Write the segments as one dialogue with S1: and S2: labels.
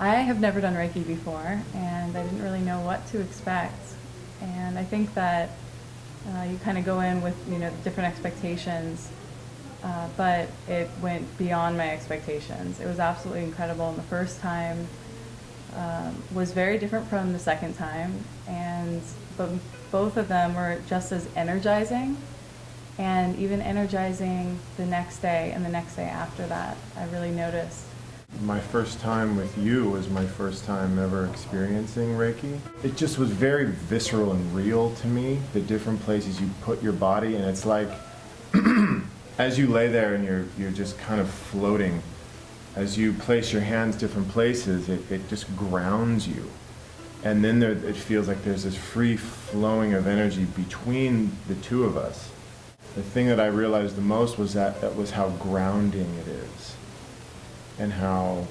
S1: I have never done Reiki before, and I didn't really know what to expect. And I think that you kind of go in with different expectations, but it went beyond my expectations. It was absolutely incredible. And the first time was very different from the second time, but both of them were just as energizing, and even energizing the next day and the next day after that. I really noticed.
S2: My first time with you was my first time ever experiencing Reiki. It just was very visceral and real to me, the different places you put your body, and it's like as you lay there and you're just kind of floating, as you place your hands different places, it just grounds you. And then it feels like there's this free flowing of energy between the two of us. The thing that I realized the most was that was how grounding it is, and how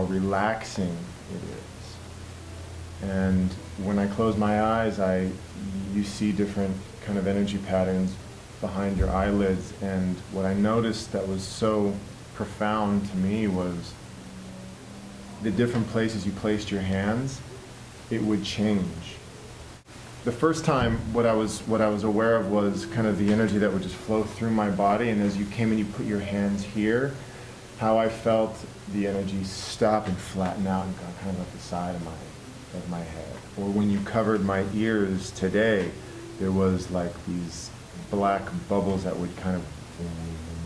S2: relaxing it is. And when I close my eyes, you see different kind of energy patterns behind your eyelids, and what I noticed that was so profound to me was the different places you placed your hands, it would change. The first time, what I was aware of was kind of the energy that would just flow through my body, and as you came and you put your hands here, how I felt the energy stop and flatten out and go kind of up the side of my head. Or when you covered my ears today, there was like these black bubbles that would kind of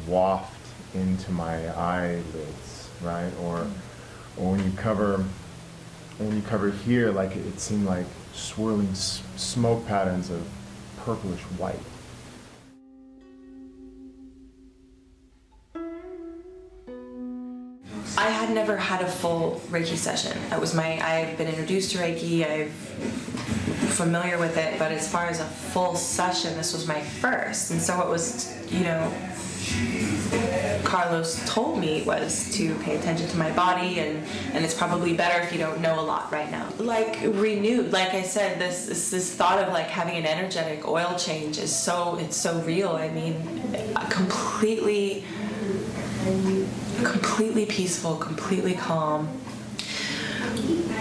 S2: waft into my eyelids, right? Or when you cover here, like it seemed like swirling smoke patterns of purplish white.
S3: I had never had a full Reiki session. I've been introduced to Reiki, I'm familiar with it, but as far as a full session, this was my first. And so what was, Carlos told me was to pay attention to my body, and it's probably better if you don't know a lot right now. Like renewed, like I said, this thought of like having an energetic oil change it's so real. I mean, completely peaceful, completely calm.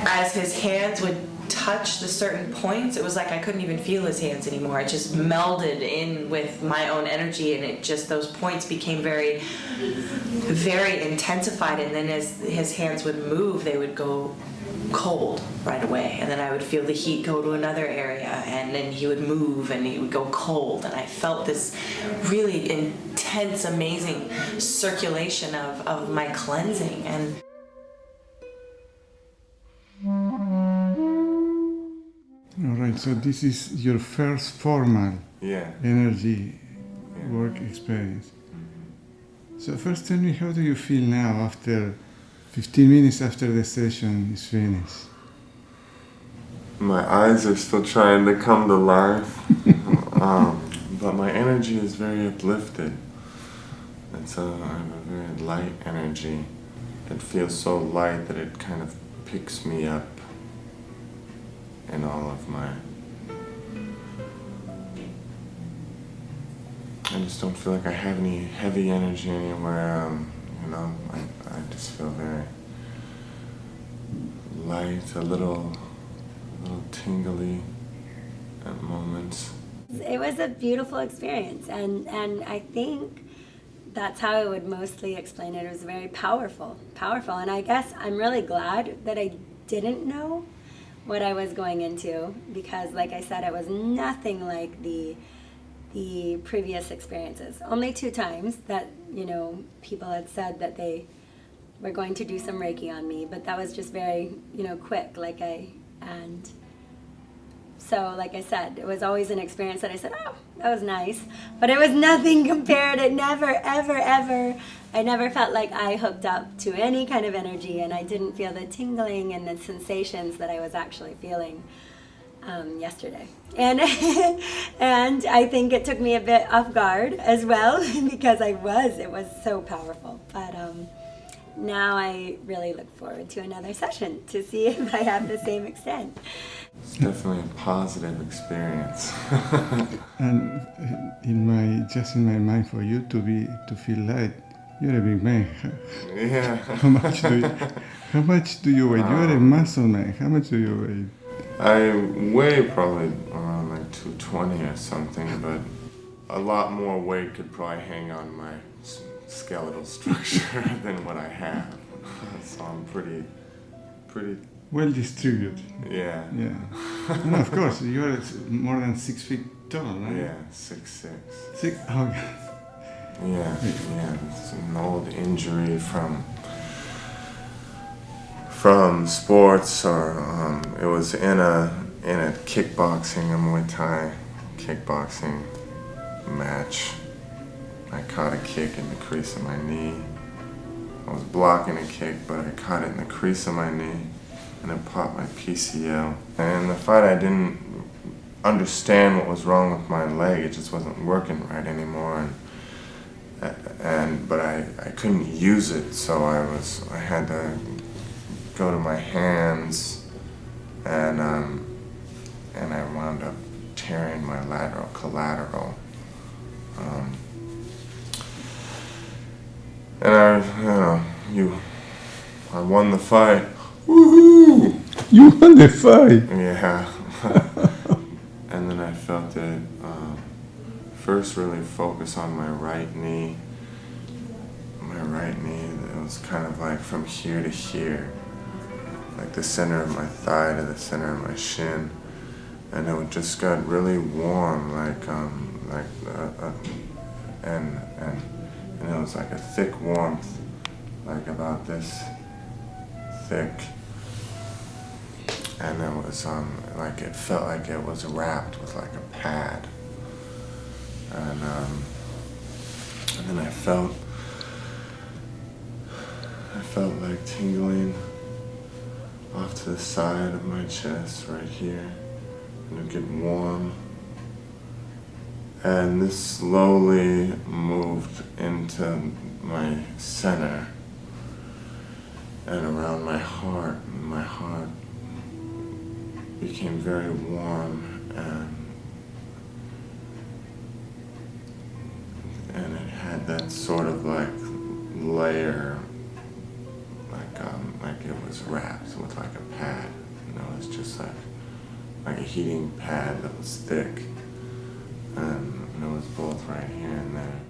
S3: As his hands would touch the certain points, it was like I couldn't even feel his hands anymore. It just melded in with my own energy, and those points became very, very intensified. And then as his hands would move, they would go cold right away, and then I would feel the heat go to another area, and then he would move and he would go cold, and I felt this really intense, amazing circulation of my cleansing. And
S4: all right, so this is your first formal energy work experience. So first tell me, how do you feel now after 15 minutes after the session is finished?
S2: My eyes are still trying to come to life, but my energy is very uplifted. I have a very light energy that feels so light that it kind of picks me up in all of my... I just don't feel like I have any heavy energy anywhere. I just feel very light, a little tingly at moments.
S5: It was a beautiful experience, and I think that's how I would mostly explain it. It was very powerful, and I guess I'm really glad that I didn't know what I was going into, because like I said, it was nothing like the previous experiences. Only 2 times that, people had said that they were going to do some Reiki on me, but that was just very, quick, and so like I said, it was always an experience that I said, oh, that was nice, but it was nothing compared. It never, ever, ever, I never felt like I hooked up to any kind of energy, and I didn't feel the tingling and the sensations that I was actually feeling yesterday. And and I think it took me a bit off guard as well, because it was so powerful. But now I really look forward to another session to see if I have the same extent.
S2: It's definitely a positive experience.
S4: And in my mind, for you to feel light, You're a big man.
S2: Yeah.
S4: How much do you weigh? You're a muscle man. How much do you weigh?
S2: I weigh probably around like 220 or something, but a lot more weight could probably hang on my skeletal structure than what I have. So I'm pretty,
S4: Well distributed.
S2: yeah.
S4: Yeah. No, of course, you're more than 6 feet tall, right?
S2: Yeah, 6'6".
S4: Oh,
S2: Yeah, yeah. It's an old injury from sports, or it was in a kickboxing, a Muay Thai kickboxing match. I caught a kick in the crease of my knee. I was blocking a kick, but I caught it in the crease of my knee, and it popped my PCL. And in the fight, I didn't understand what was wrong with my leg. It just wasn't working right anymore, but I couldn't use it, so I had to go to my hands, and I wound up tearing my lateral collateral. And I won the fight. Woohoo!
S4: you won the fight!
S2: Yeah. And then I felt it first really focus on my right knee. My right knee, it was kind of like from here to here, like the center of my thigh to the center of my shin, and it just got really warm, and it was like a thick warmth, like about this thick, and it was like it felt like it was wrapped with like a pad, and then I felt like tingling off to the side of my chest right here, and it would get warm. And this slowly moved into my center and around my heart. And my heart became very warm, and it had that sort of like layer, like it was wrapped with like a pad. It was just like a heating pad that was thick. And it was both right here and there.